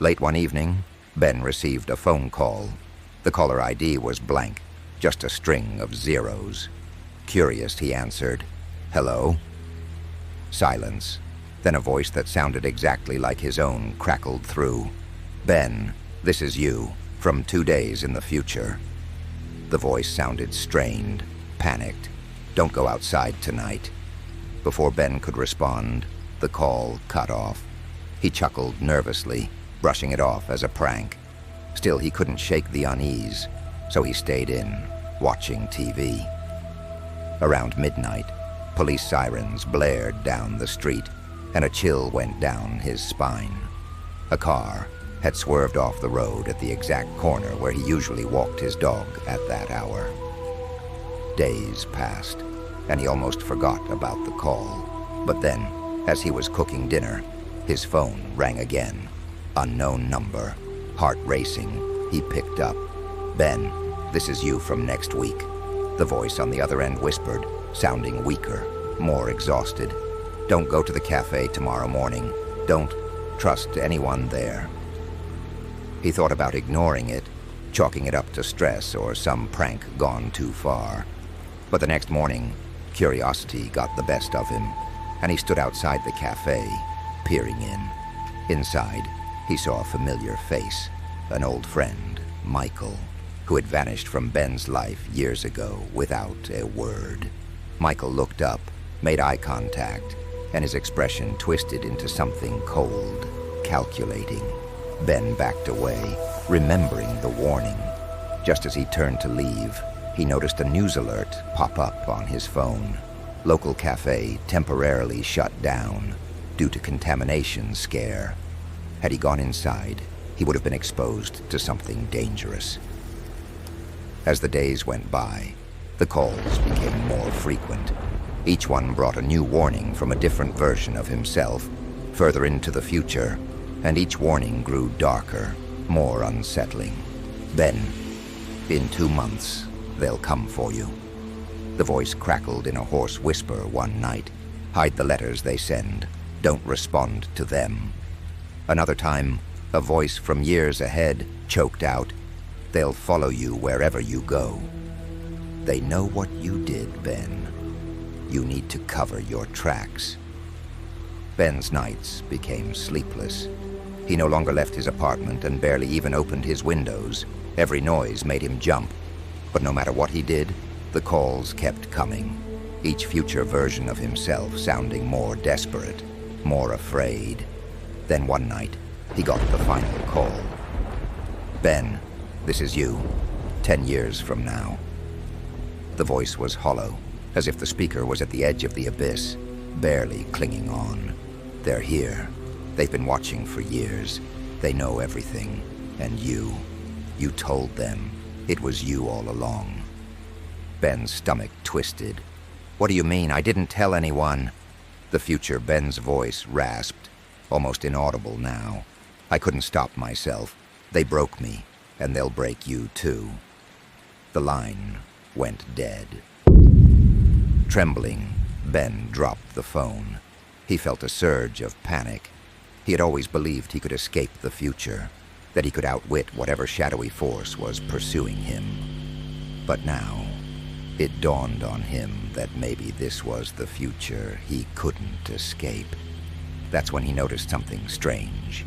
Late one evening, Ben received a phone call. The caller ID was blank, just a string of zeros. Curious, he answered, "Hello?" Silence. Then a voice that sounded exactly like his own crackled through. "Ben, this is you, from 2 days in the future." The voice sounded strained, panicked. "Don't go outside tonight." Before Ben could respond, the call cut off. He chuckled nervously, brushing it off as a prank. Still, he couldn't shake the unease, so he stayed in, watching TV. Around midnight, police sirens blared down the street, and a chill went down his spine. A car had swerved off the road at the exact corner where he usually walked his dog at that hour. Days passed, and he almost forgot about the call. But then, as he was cooking dinner, his phone rang again. Unknown number. Heart racing, he picked up. "Ben, this is you from next week." The voice on the other end whispered, sounding weaker, more exhausted. "Don't go to the cafe tomorrow morning. Don't trust anyone there." He thought about ignoring it, chalking it up to stress or some prank gone too far. But the next morning, curiosity got the best of him, and he stood outside the cafe, peering in. Inside, he saw a familiar face, an old friend, Michael, who had vanished from Ben's life years ago without a word. Michael looked up, made eye contact, and his expression twisted into something cold, calculating. Ben backed away, remembering the warning. Just as he turned to leave, he noticed a news alert pop up on his phone. Local cafe temporarily shut down due to contamination scare. Had he gone inside, he would have been exposed to something dangerous. As the days went by, the calls became more frequent. Each one brought a new warning from a different version of himself, further into the future, and each warning grew darker, more unsettling. "Ben, in 2 months, they'll come for you." The voice crackled in a hoarse whisper one night. "Hide the letters they send. Don't respond to them." Another time, a voice from years ahead choked out, "They'll follow you wherever you go." "They know what you did, Ben. You need to cover your tracks." Ben's nights became sleepless. He no longer left his apartment and barely even opened his windows. Every noise made him jump. But no matter what he did, the calls kept coming. Each future version of himself sounding more desperate, more afraid. Then one night, he got the final call. "Ben, this is you, 10 years from now." The voice was hollow, as if the speaker was at the edge of the abyss, barely clinging on. "They're here. They've been watching for years. They know everything. And you told them. It was you all along." Ben's stomach twisted. "What do you mean? I didn't tell anyone." The future Ben's voice rasped, almost inaudible now. "I couldn't stop myself. They broke me, and they'll break you too." The line went dead. Trembling, Ben dropped the phone. He felt a surge of panic. He had always believed he could escape the future, that he could outwit whatever shadowy force was pursuing him. But now, it dawned on him that maybe this was the future he couldn't escape. That's when he noticed something strange.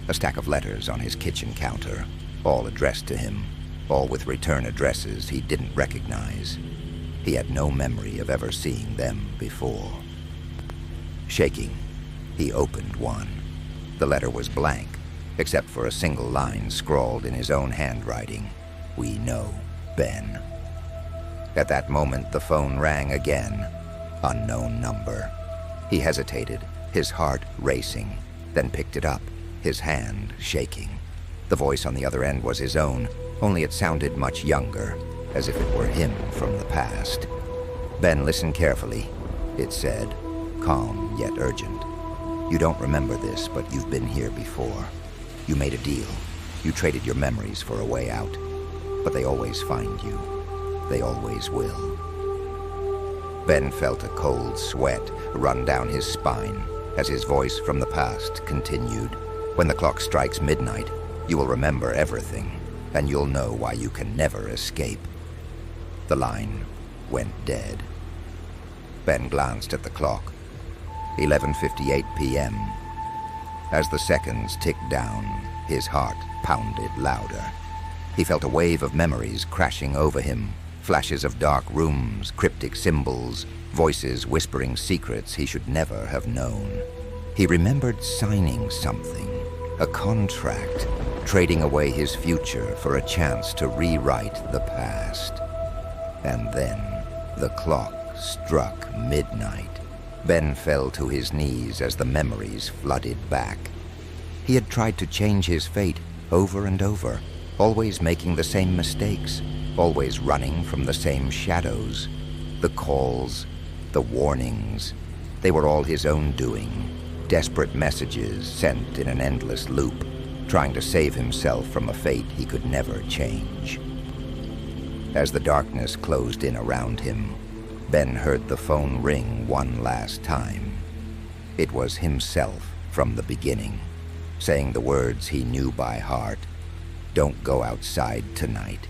A stack of letters on his kitchen counter, all addressed to him, all with return addresses he didn't recognize. He had no memory of ever seeing them before. Shaking, he opened one. The letter was blank, except for a single line scrawled in his own handwriting. "We know, Ben." At that moment, the phone rang again. Unknown number. He hesitated, his heart racing, then picked it up, his hand shaking. The voice on the other end was his own, only it sounded much younger, as if it were him from the past. "Ben, listen carefully," it said, calm yet urgent. "You don't remember this, but you've been here before. You made a deal. You traded your memories for a way out. But they always find you. They always will." Ben felt a cold sweat run down his spine as his voice from the past continued. When the clock strikes midnight, you will remember everything, and you'll know why you can never escape. The line went dead. Ben glanced at the clock. 11:58 p.m. As the seconds ticked down, his heart pounded louder. He felt a wave of memories crashing over him, flashes of dark rooms, cryptic symbols, voices whispering secrets he should never have known. He remembered signing something, a contract, trading away his future for a chance to rewrite the past. And then the clock struck midnight. Ben fell to his knees as the memories flooded back. He had tried to change his fate over and over, always making the same mistakes, always running from the same shadows. The calls, the warnings, they were all his own doing. Desperate messages sent in an endless loop, trying to save himself from a fate he could never change. As the darkness closed in around him, Ben heard the phone ring one last time. It was himself from the beginning, saying the words he knew by heart. "Don't go outside tonight.